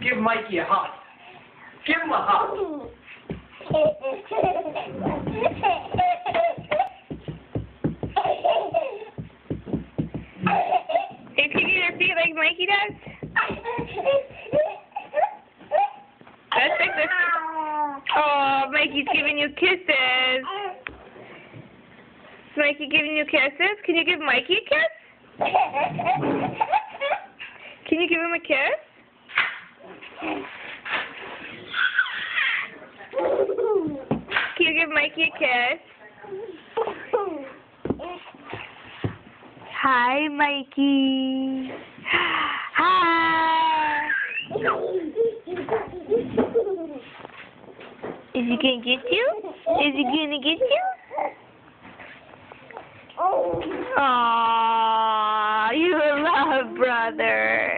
Give Mikey a hug. Give him a hug. Hey, can you get your feet like Mikey does? That's like this. Oh, Mikey's giving you kisses. Is Mikey giving you kisses? Can you give Mikey a kiss? Can you give him a kiss? Can you give Mikey a kiss? Hi, Mikey. Hi. Is he gonna get you? Is he gonna get you? Aww, you love brother.